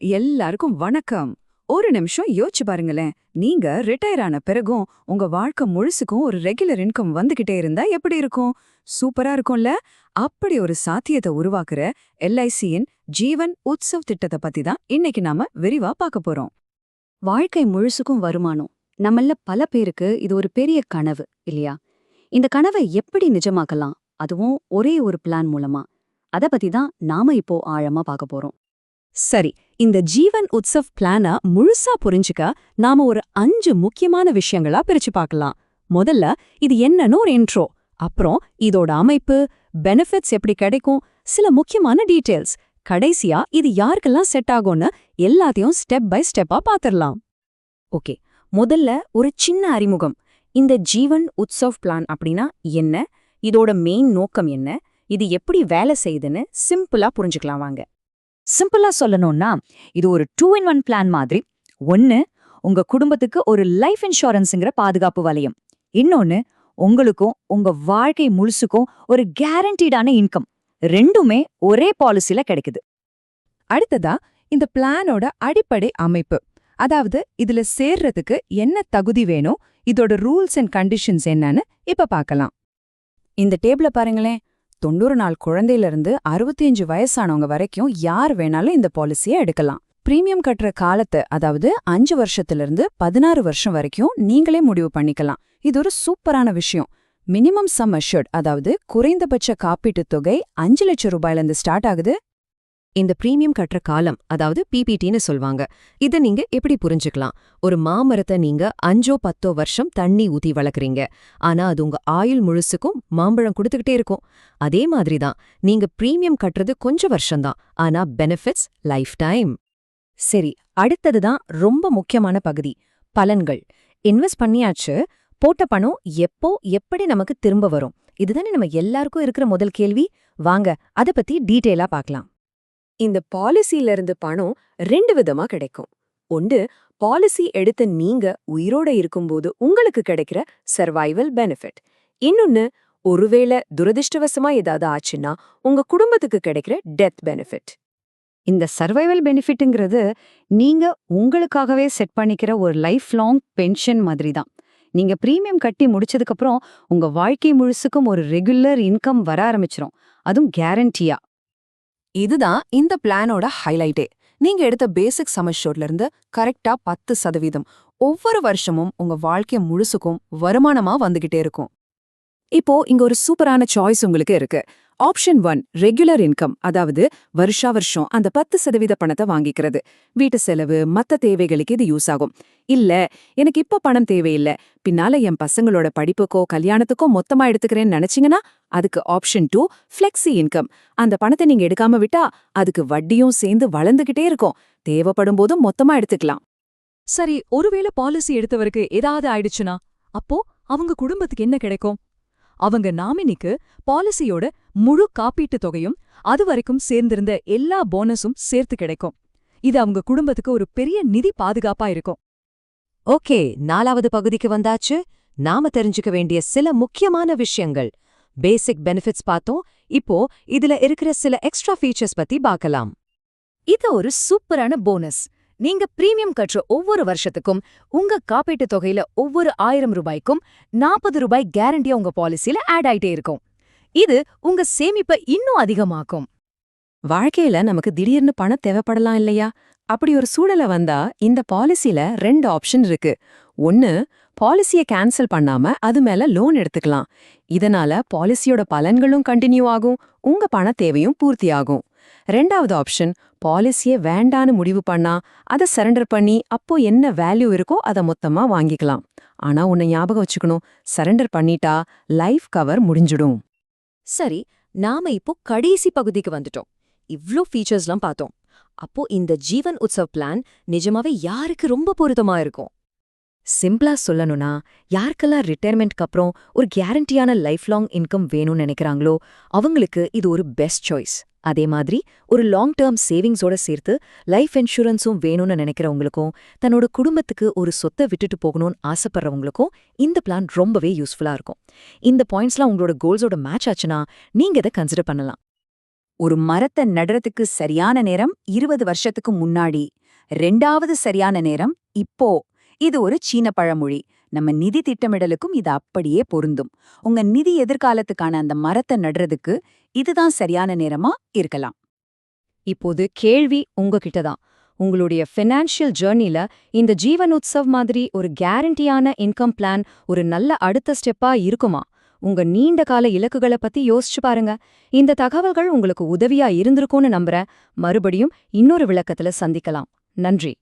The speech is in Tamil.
எல்லாருக்கும் வணக்கம். ஒரு நிமிஷம் யோசிச்சு பாருங்களேன். நீங்க ரிட்டையர் ஆன பிறகும் உங்க வாழ்க்கை முழுசுக்கும் ஒரு ரெகுலர் இன்கம் வந்துகிட்டே இருந்தா எப்படி இருக்கும்? சூப்பரா இருக்கும்ல? அப்படி ஒரு சாத்தியத்தை உருவாக்குற எல்ஐசியின் ஜீவன் உத்சவ் திட்டத்தை பத்தி தான் இன்னைக்கு நாம விரிவா பார்க்க போறோம். வாழ்க்கை முழுசுக்கும் வருமானம். நம்மள பல பேருக்கு இது ஒரு பெரிய கனவு இல்லையா? இந்த கனவை எப்படி நிஜமாக்கலாம், அதுவும் ஒரே ஒரு பிளான் மூலமா? அத பத்தி தான் நாம இப்போ ஆழமா பார்க்க போறோம். சரி, இந்த ஜீவன் உத்சவ் பிளான முழுசா புரிஞ்சுக்க நாம ஒரு 5 முக்கியமான விஷயங்களா பிரிச்சு பார்க்கலாம். முதல்ல இது என்னன்னு ஒரு இன்ட்ரோ, அப்புறம் இதோட அமைப்பு, பெனிஃபிட்ஸ் எப்படி கிடைக்கும், சில முக்கியமான டீடைல்ஸ், கடைசியா இது யாருக்கெல்லாம் செட் ஆகும்னு எல்லாத்தையும் ஸ்டெப் பை ஸ்டெப்பா பாத்திரலாம். ஓகே, முதல்ல ஒரு சின்ன அறிமுகம். இந்த ஜீவன் உத்சவ் பிளான் அப்படின்னா என்ன, இதோட மெயின் நோக்கம் என்ன, இது எப்படி வேலை செய்யுதுன்னு சிம்பிளா புரிஞ்சுக்கலாம் வாங்க. சிம்பிளா சொல்லணும்னா, இது ஒரு 2-in-1 பிளான் மாதிரி. ஒன்னு, உங்க குடும்பத்துக்கு ஒரு லைஃப் இன்சூரன்ஸ்ங்கிற பாதுகாப்பு வலயம். இன்னொன்னு, உங்களுக்கும் உங்க வாழ்க்கை முழுசுக்கும் ஒரு கேரண்டீடான இன்கம். ரெண்டுமே ஒரே பாலிசில கிடைக்குது. அடுத்ததா இந்த பிளானோட அடிப்படை அமைப்பு, அதாவது இதுல சேர்றதுக்கு என்ன தகுதி வேணும், இதோட ரூல்ஸ் அண்ட் கண்டிஷன்ஸ் என்னன்னு இப்ப பார்க்கலாம். இந்த டேபிள பாருங்களேன். 90 நாள் குழந்தையிலிருந்து 65 வயசானவங்க வரைக்கும் யார் வேணாலும் இந்த பாலிசியை எடுக்கலாம். பிரீமியம் கட்டுற காலத்தை, அதாவது 5 வருஷத்திலிருந்து 16 வருஷம் வரைக்கும் நீங்களே முடிவு பண்ணிக்கலாம். இது ஒரு சூப்பரான விஷயம். மினிமம் சம் அஷ்யூர்ட், அதாவது குறைந்தபட்ச காப்பீட்டுத் தொகை 5 லட்சம் ரூபாயிலிருந்து ஸ்டார்ட் ஆகுது. இந்த பிரீமியம் கட்டுற காலம், அதாவது பிபிடின்னு சொல்வாங்க. இதை நீங்க எப்படி புரிஞ்சுக்கலாம்? ஒரு மாமரத்தை நீங்க 5-10 வருஷம் தண்ணி ஊத்தி வளர்க்குறீங்க. ஆனா அது உங்க ஆயுள் முழுசுக்கும் மாம்பழம் கொடுத்துக்கிட்டே இருக்கும். அதே மாதிரிதான் நீங்க பிரீமியம் கட்டுறது கொஞ்சம் வருஷம்தான், ஆனா பெனிஃபிட்ஸ் லைஃப் டைம். சரி, அடுத்ததுதான் ரொம்ப முக்கியமான பகுதி, பலன்கள். இன்வெஸ்ட் பண்ணியாச்சு, போட்ட பணம் எப்போ எப்படி நமக்கு திரும்ப வரும்? இதுதானே நம்ம எல்லாருக்கும் இருக்கிற முதல் கேள்வி. வாங்க அதை பத்தி டீட்டெயிலா பார்க்கலாம். இந்த பாலிசியில இருந்து பணம் 2 விதமா கிடைக்கும். ஒன்று, பாலிசி எடுத்த நீங்க உயிரோட இருக்கும்போது உங்களுக்கு கிடைக்கிற சர்வைவல் பெனிஃபிட். இன்னொன்னு, ஒருவேளை துரதிருஷ்டவசமா ஏதாவது ஆச்சுன்னா உங்க குடும்பத்துக்கு கிடைக்கிற டெத் பெனிஃபிட். இந்த சர்வைவல் பெனிஃபிட்ங்கிறது நீங்க உங்களுக்காகவே செட் பண்ணிக்கிற ஒரு லைஃப் லாங் பென்ஷன் மாதிரி தான். நீங்க பிரீமியம் கட்டி முடிச்சதுக்கப்புறம் உங்க வாழ்க்கை முழுசுக்கும் ஒரு ரெகுலர் இன்கம் வர ஆரம்பிச்சிரும், அதுவும் கேரண்டியா. இதுதான் இந்த பிளானோட ஹைலைட்டே. நீங்க எடுத்த பேசிக் சம் அஷ்யூர்ட்ல இருந்து கரெக்டா 10% ஒவ்வொரு வருஷமும் உங்க வாழ்க்கை முழுசுக்கும் வருமானமா வந்துகிட்டே இருக்கும். இப்போ இங்க ஒரு சூப்பரான சாய்ஸ் உங்களுக்கு இருக்கு. ஆப்ஷன் 1, ரெகுலர் இன்கம், அதாவது வருஷா வருஷம் அந்த 10% பணத்தை வாங்கிக்கிறது. வீட்டு செலவு, மத்த தேவைகளுக்கு இது யூஸ் ஆகும். இல்ல, எனக்கு இப்ப பணம் தேவையில்லை, பின்னால என் பசங்களோட படிப்புக்கோ கல்யாணத்துக்கோ மொத்தமா எடுத்துக்கிறேன்னு நினைச்சீங்கன்னா அதுக்கு ஆப்ஷன் 2, ஃப்ளெக்ஸி இன்கம். அந்த பணத்தை நீங்க எடுக்காம விட்டா அதுக்கு வட்டியும் சேர்ந்து வளர்ந்துகிட்டே இருக்கும். தேவைப்படும் போதும் மொத்தமா எடுத்துக்கலாம். சரி, ஒருவேளை பாலிசி எடுத்தவருக்கு ஏதாவது ஆயிடுச்சுனா அப்போ அவங்க குடும்பத்துக்கு என்ன கிடைக்கும்? அவங்க நாமினிக்கு பாலிசியோட முழு காப்பீட்டுத் தொகையும் அது வரைக்கும் சேர்ந்திருந்த எல்லா போனஸும் சேர்த்து கிடைக்கும். இது அவங்க குடும்பத்துக்கு ஒரு பெரிய நிதி பாதுகாப்பா இருக்கும். ஓகே, 4வது பகுதிக்கு வந்தாச்சு. நாம தெரிஞ்சுக்க வேண்டிய சில முக்கியமான விஷயங்கள். பேசிக் பெனிஃபிட்ஸ் பார்த்தோம். இப்போ இதுல இருக்கிற சில எக்ஸ்ட்ரா ஃபீச்சர்ஸ் பத்தி பார்க்கலாம். இது ஒரு சூப்பரான போனஸ். நீங்க பிரீமியம் கட்டுற ஒவ்வொரு வருஷத்துக்கும் உங்க காப்பீட்டுத் தொகையில ஒவ்வொரு 1000 ரூபாய்க்கும் 40 ரூபாய் கேரண்டியா உங்க பாலிசியில ஆட் ஆயிட்டே இருக்கும். இது உங்க சேமிப்பை இன்னும் அதிகமாக்கும். வாழ்க்கையில நமக்கு திடீர்னு பணம் தேவைப்படலாம் இல்லையா? அப்படி ஒரு சூழல வந்தா இந்த பாலிசில 2 ஆப்ஷன் இருக்கு. ஒன்னு, பாலிசியை கேன்சல் பண்ணாம அது மேல லோன் எடுத்துக்கலாம். இதனால பாலிசியோட பலன்களும் கண்டினியூ ஆகும், உங்க பண தேவையும் பூர்த்தியாகும். 2வது ஆப்ஷன், பாலிசியை வேண்டான்னு முடிவு பண்ணா அதை சரண்டர் பண்ணி அப்போ என்ன வேல்யூ இருக்கோ அதை மொத்தமா வாங்கிக்கலாம். ஆனா உன்னை ஞாபகம் வச்சுக்கணும், சரண்டர் பண்ணிட்டா லைஃப் கவர் முடிஞ்சிடும். சரி, நாம இப்போ கடைசி பகுதிக்கு வந்துட்டோம். இவ்ளோ ஃபீச்சர்ஸ்லாம் பார்த்தோம். அப்போ இந்த ஜீவன் உத்சவ் பிளான் நிஜமாவே யாருக்கு ரொம்ப பொருத்தமா இருக்கும்? சிம்பிளா சொல்லணும்னா, யாருக்கெல்லாம் ரிட்டையர்மெண்ட்க்கு அப்புறம் ஒரு கேரண்டியான லைஃப் லாங் இன்கம் வேணும்னு நினைக்கிறாங்களோ அவங்களுக்கு இது ஒரு பெஸ்ட் சாய்ஸ். அதே மாதிரி ஒரு லாங் டேர்ம் சேவிங்ஸோட சேர்த்து லைஃப் இன்சூரன்ஸும் வேணும்னு நினைக்கிறவங்களுக்கும் தன்னோட குடும்பத்துக்கு ஒரு சொத்தை விட்டுட்டு போகணும்னு ஆசைப்படுறவங்களுக்கும் இந்த பிளான் ரொம்பவே யூஸ்ஃபுல்லா இருக்கும். இந்த பாயிண்ட்ஸ்லாம் உங்களோட கோல்ஸோட மேட்ச் ஆச்சுன்னா நீங்க இதை கன்சிடர் பண்ணலாம். ஒரு மரத்தை நடுறதுக்கு சரியான நேரம் 20 வருஷத்துக்கு முன்னாடி, 2வது சரியான நேரம் இப்போ. இது ஒரு சீன பழமொழி. நம்ம நிதி திட்டமிடலுக்கும் இது அப்படியே பொருந்தும். உங்க நிதி எதிர்காலத்துக்கான அந்த மரத்தை நடுறதுக்கு இதுதான் சரியான நேரமா இருக்கலாம். இப்போது கேள்வி உங்ககிட்ட தான். உங்களுடைய ஃபினான்ஷியல் ஜர்னில இந்த ஜீவன் உத்சவ் மாதிரி ஒரு கேரண்டியான இன்கம் பிளான் ஒரு நல்ல அடுத்த ஸ்டெப்பா இருக்குமா? உங்க நீண்ட கால இலக்குகளை பத்தி யோசிச்சு பாருங்க. இந்த தகவல்கள் உங்களுக்கு உதவியா இருந்திருக்கும்னு நம்புறேன். மறுபடியும் இன்னொரு விளக்கத்துல சந்திக்கலாம். நன்றி.